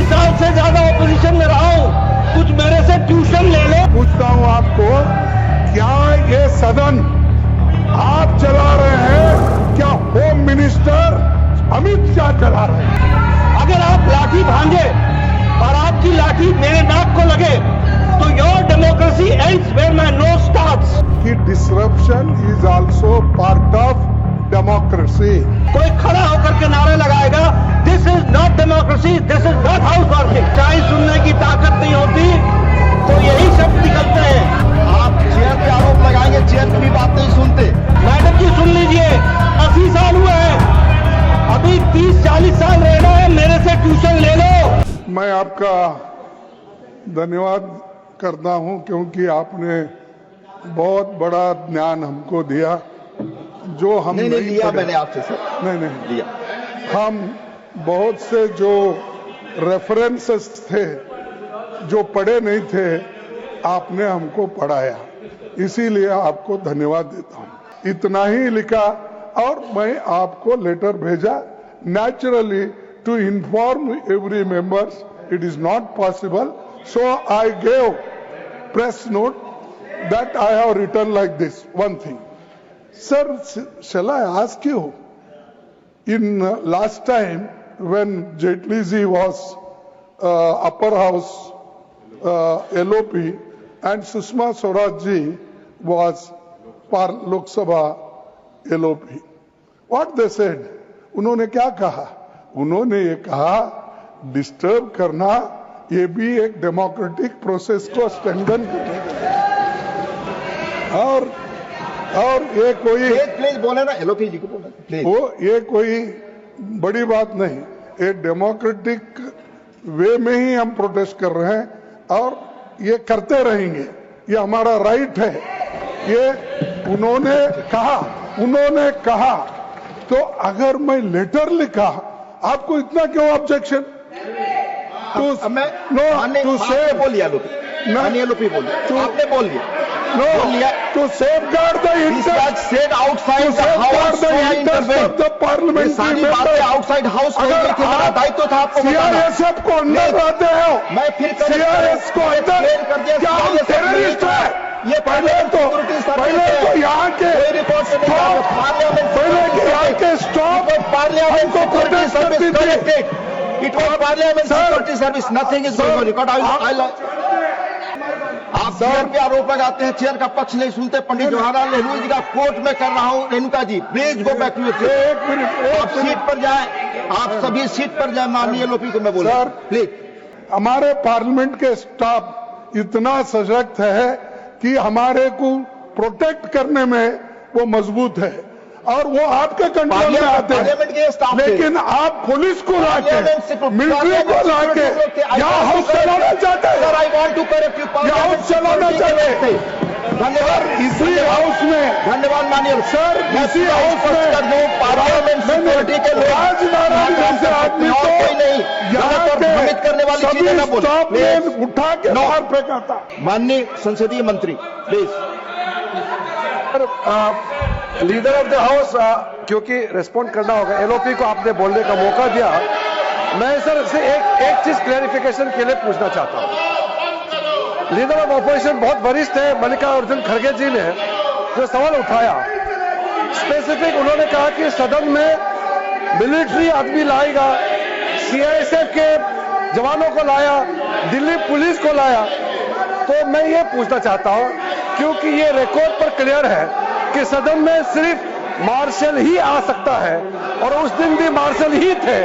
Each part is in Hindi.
30 साल से ज्यादा ऑपोजिशन में रहा हूं, कुछ मेरे से ट्यूशन ले लो। पूछता हूं आपको, क्या ये सदन आप चला रहे हैं, क्या होम मिनिस्टर अमित शाह चला रहे हैं? अगर आप लाठी भांगे और आपकी लाठी मेरे नाक को लगे तो your democracy ends where my nose starts. कि disruption is also part of democracy. कोई खड़ा होकर के नारे लगाएगा, this is not democracy, this is not house working. चाहे सुनने की ताकत नहीं होती तो यही शब्द निकलते हैं। आप चेयर पे आरोप लगाएंगे, चेयर की भी बात नहीं सुनते। मैडम जी सुन लीजिए, 80 साल हुए हैं, अभी 30-40 साल रहना है, मेरे से ट्यूशन ले लो। मैं आपका धन्यवाद करता हूं क्योंकि आपने बहुत बड़ा ज्ञान हमको दिया जो हम नहीं लिया पढ़े। मैंने आपसे सर। नहीं लिया। हम बहुत से जो रेफरेंसेस थे जो पढ़े नहीं थे आपने हमको पढ़ाया, इसीलिए आपको धन्यवाद देता हूं। इतना ही लिखा और मैं आपको लेटर भेजा। Naturally to inform every members it is not possible, so I gave press note that I have written like this, one thing. Sir, shall I ask you, in last time when Jaitley ji was upper house LOP and Sushma Swaraj ji was Lok Sabha LOP, what they said? उन्होंने क्या कहा? उन्होंने ये कहा डिस्टर्ब करना ये भी एक डेमोक्रेटिक प्रोसेस को स्ट्रेंथन करने का। और ये कोई प्लीज बोले ना, एलओपी जी को बोले प्लीज। वो ये कोई बड़ी बात नहीं, ये डेमोक्रेटिक वे में ही हम प्रोटेस्ट कर रहे हैं और ये करते रहेंगे, ये हमारा राइट है। ये उन्होंने कहा तो अगर मैं लेटर लिखा, आपको इतना क्यों ऑब्जेक्शन? टू से बोलिए एलओपी बोलिए, आपने बोल दिया। No, to safeguard the interest outside the of the parliamentary members. outside house दायित्व था आपको। CRSF को अंदर रहते हो, मैं फिर CRS को अंदर क्या हम टेररिस्ट है? ये पहले तो यहाँ के स्टॉप पार्लियामेंट को प्रोटेस्ट करती थी। It was parliament security service, nothing is going on record. आप चेयर पे आरोप लगाते हैं, चेयर का पक्ष नहीं सुनते। पंडित जवाहरलाल नेहरू जी का कोर्ट में कर रहा हूं। Renuka ji please go back to chair. आप सीट पर जाएं, आप सभी सीट पर जाएं। माननीय एलओपी को मैं बोल रहा हूं प्लीज। हमारे पार्लियामेंट के स्टाफ इतना सशक्त है कि हमारे को प्रोटेक्ट करने में वो मजबूत है और वो आपके कंट्रोल में आते हैं। लेकिन आप पुलिस को लाके, मिलिट्री को लाके यहाँ हाउस चलाना चाहते हैं। हाउस चलाना चाहते हैं। धन्यवाद। इसी हाउस में, धन्यवाद माननीय सर, इसी हाउस में पार्लियामेंट सिक्योरिटी के लोग राजनारायण जैसे आदमी को भ्रमित करने वाली चीजें न बोले। उठा के बाहर फेंका था। माननीय संसदीय मंत्री please. Leader of the house, क्योंकि रिस्पॉन्ड करना होगा, एलओपी को आपने बोलने का मौका दिया। मैं सर से एक चीज क्लैरिफिकेशन के लिए पूछना चाहता हूं। लीडर ऑफ ऑपोजिशन बहुत वरिष्ठ है, मल्लिकार्जुन खड़गे जी ने जो सवाल उठाया, स्पेसिफिक उन्होंने कहा कि सदन में मिलिट्री आदमी लाएगा, सीआईएसएफ के जवानों को लाया, दिल्ली पुलिस को लाया। तो मैं ये पूछना चाहता हूं, क्योंकि ये रिकॉर्ड पर क्लियर है कि सदन में सिर्फ मार्शल ही आ सकता है और उस दिन भी मार्शल ही थे।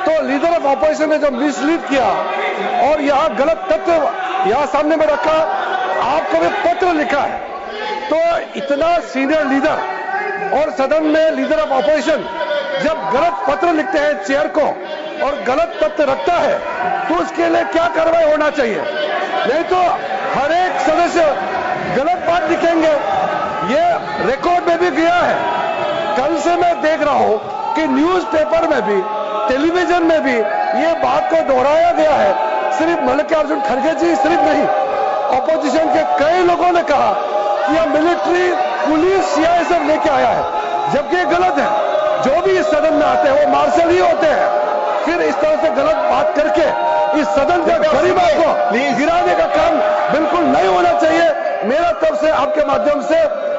तो लीडर ऑफ ऑपोजिशन ने जो मिसलीड किया और यहाँ गलत तथ्य यहाँ सामने में रखा, आपको भी पत्र लिखा है। तो इतना सीनियर लीडर और सदन में लीडर ऑफ ऑपोजिशन जब गलत पत्र लिखते हैं चेयर को और गलत तथ्य रखता है तो उसके लिए क्या कार्रवाई होना चाहिए? नहीं तो हर एक सदस्य गलत बात लिखेंगे। ये रिकॉर्ड में भी गया है। कल से मैं देख रहा हूं कि न्यूज़पेपर में भी, टेलीविजन में भी ये बात को दोहराया गया है। सिर्फ मल्लिकार्जुन खड़गे जी सिर्फ नहीं, ऑपोजिशन के कई लोगों ने कहा कि यह मिलिट्री पुलिस सीआईएसएफ लेके आया है, जबकि गलत है। जो भी इस सदन में आते हैं वो मार्शल ही होते हैं। फिर इस तरह से गलत बात करके इस सदन के गरीबों को गिराने का काम बिल्कुल नहीं होना चाहिए। मेरा तरफ से आपके माध्यम से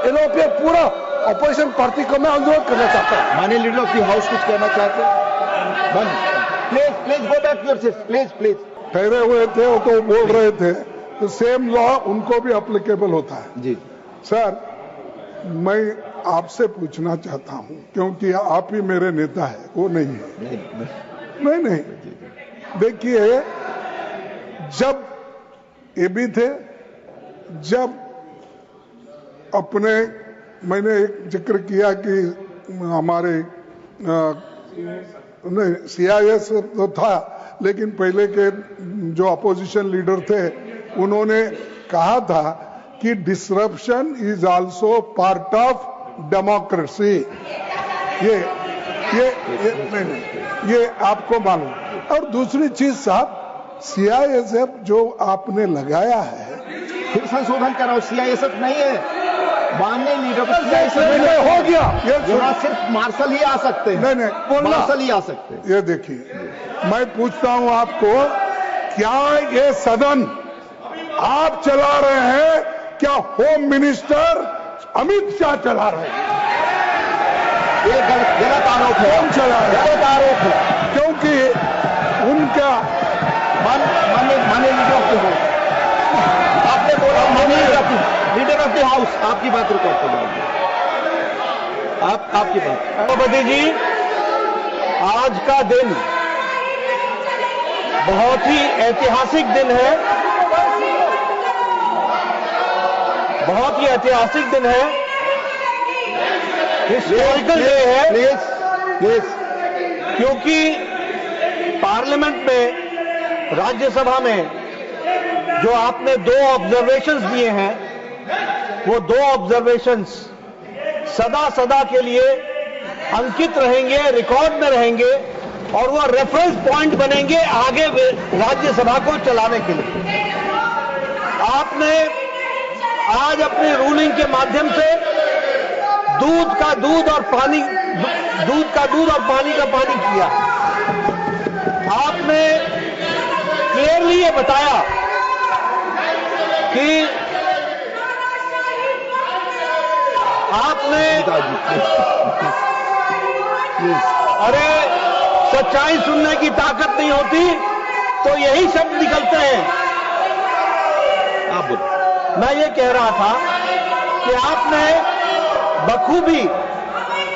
एलओपी पूरा ऑपोजिशन पार्टी को मैं अनुरोध करना चाहता हूँ। माननीय लीडर ऑफ द हाउस कुछ कहना चाहते हैं? Please go back to your seat, please. ठहरे हुए थे वो तो बोल रहे थे, तो सेम लॉ उनको भी एप्लीकेबल होता है। जी सर, मैं आपसे पूछना चाहता हूं, क्योंकि आप ही मेरे नेता है, वो नहीं है। नहीं, देखिए, जब ये भी थे, जब अपने मैंने एक जिक्र किया कि हमारे नहीं सीआईएस तो था, लेकिन पहले के जो अपोजिशन लीडर थे उन्होंने कहा था कि disruption is also part of democracy. ये आपको मालूम। और दूसरी चीज साहब, सीआईएसएफ जो आपने लगाया है, फिर संशोधन कराओ, सीआईएसएफ नहीं है। माननीय लीडर हो गया, यहाँ सिर्फ मार्शल ही आ सकते हैं। नहीं, मार्शल ही आ सकते हैं। ये देखिए, मैं पूछता हूं आपको, क्या ये सदन आप चला रहे हैं, क्या होम मिनिस्टर अमित शाह चला रहे हैं? ये गलत आरोप है। कौन चला रहे हैं? गलत आरोप है, क्योंकि उनका माननीय लीडर ऑफ द हाउस आपने बोला, माननीय लीडर ऑफ द हाउस आपकी बात रिकॉर्ड कर जाएगी। आपकी बात। सभापति जी, आज का दिन बहुत ही ऐतिहासिक दिन है, बहुत ही ऐतिहासिक दिन है, हिस्टोरिकल डे है। प्लीज, क्योंकि पार्लियामेंट में, राज्यसभा में जो आपने 2 ऑब्जर्वेशंस दिए हैं, वो 2 ऑब्जर्वेशंस सदा सदा के लिए अंकित रहेंगे, रिकॉर्ड में रहेंगे, और वो रेफरेंस पॉइंट बनेंगे आगे राज्यसभा को चलाने के लिए। आपने आज अपनी रूलिंग के माध्यम से दूध का दूध और पानी का पानी किया। आपने क्लियरली ये बताया कि आपने, अरे सच्चाई सुनने की ताकत नहीं होती तो यही शब्द निकलते हैं। आप बोलो। मैं ये कह रहा था कि आपने बखूबी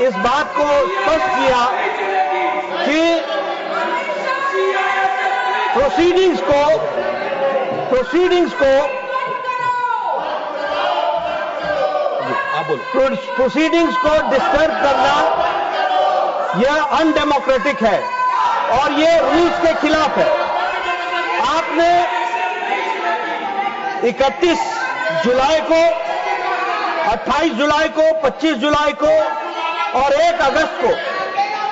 इस बात को स्पष्ट किया कि प्रोसीडिंग्स को डिस्टर्ब करना यह अनडेमोक्रेटिक है और यह रूल्स के खिलाफ है। आपने 31 जुलाई को, 28 जुलाई को, 25 जुलाई को और 1 अगस्त को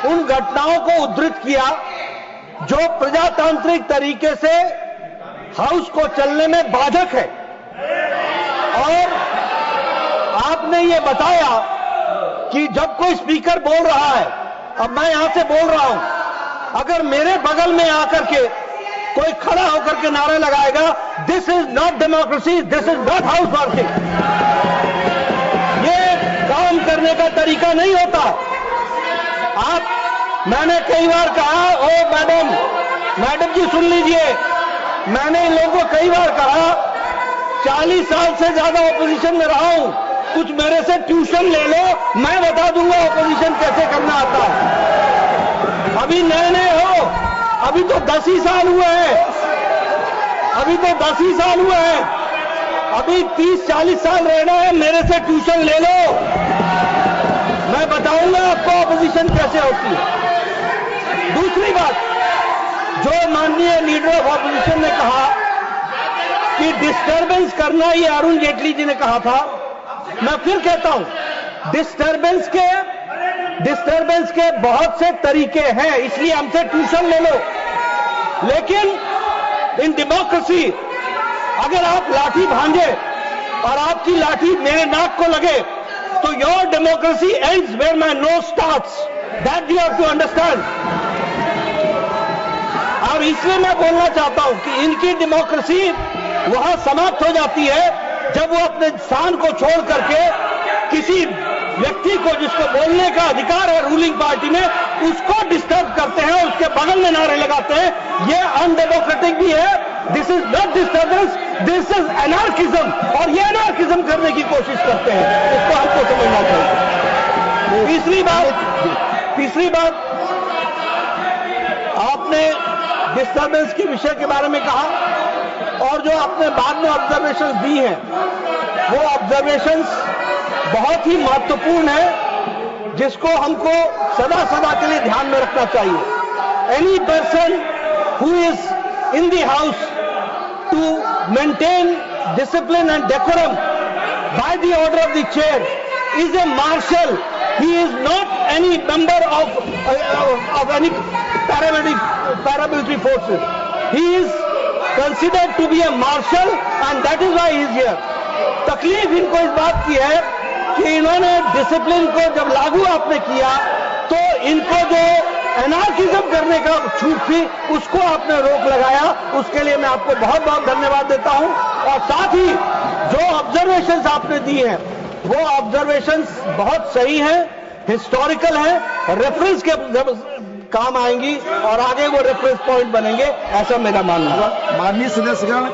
उन घटनाओं को उद्धृत किया जो प्रजातांत्रिक तरीके से हाउस को चलने में बाधक है, और आपने ये बताया कि जब कोई स्पीकर बोल रहा है, अब मैं यहां से बोल रहा हूं, अगर मेरे बगल में आकर के कोई खड़ा होकर के नारे लगाएगा, this is not democracy, this is not house working, ये काम करने का तरीका नहीं होता। मैंने कई बार कहा, ओ मैडम जी सुन लीजिए, मैंने इन लोगों को कई बार कहा, 40 साल से ज्यादा ऑपोजिशन में रहा हूं, कुछ मेरे से ट्यूशन ले लो, मैं बता दूंगा ऑपोजिशन कैसे करना आता है। अभी नए हो, अभी तो 10 ही साल हुए हैं, अभी 30-40 साल रहना है, मेरे से ट्यूशन ले लो, मैं बताऊंगा आपको ऑपोजिशन कैसे होती है। दूसरी बात, जो माननीय लीडर ऑफ ऑपोजिशन ने कहा कि डिस्टर्बेंस करना, ये अरुण जेटली जी ने कहा था, मैं फिर कहता हूं, डिस्टर्बेंस के बहुत से तरीके हैं, इसलिए हमसे ट्यूशन ले लो। लेकिन इन डेमोक्रेसी, अगर आप लाठी भांजे और आपकी लाठी मेरे नाक को लगे, तो your democracy ends where my nose starts, that you have to understand. और इसलिए मैं बोलना चाहता हूं कि इनकी डेमोक्रेसी वहां समाप्त हो जाती है जब वो अपने स्थान को छोड़ करके किसी व्यक्ति को जिसको बोलने का अधिकार है रूलिंग पार्टी में उसको डिस्टर्ब करते हैं, उसके बगल में नारे लगाते हैं। ये अनडेमोक्रेटिक भी है। This is not disturbance, this is anarchism, और ये एनार्किज्म करने की कोशिश करते हैं। इसको हमको समझना चाहिए। तीसरी बात आपने डिस्टर्बेंस के विषय के बारे में कहा, और जो आपने बाद में ऑब्जर्वेशंस दी हैं वो ऑब्जर्वेशंस बहुत ही महत्वपूर्ण है, जिसको हमको सदा सदा के लिए ध्यान में रखना चाहिए। Any person who is in the house to maintain discipline and decorum by the order of the chair is a marshal. He is not any member of any paramilitary forces. He is considered to be a marshal and that is why he is here. तकलीफ इनको इस बात की है कि इन्होंने डिसिप्लिन को जब लागू आपने किया तो इनको जो एनार्किज्म करने का छूट थी उसको आपने रोक लगाया। उसके लिए मैं आपको बहुत बहुत धन्यवाद देता हूं, और साथ ही जो ऑब्जर्वेशंस आपने दी हैं वो ऑब्जर्वेशंस बहुत सही हैं, हिस्टोरिकल हैं, रेफरेंस के काम आएंगी और आगे वो रेफरेंस पॉइंट बनेंगे, ऐसा मेरा मानना है। माननीय सदस्यगण,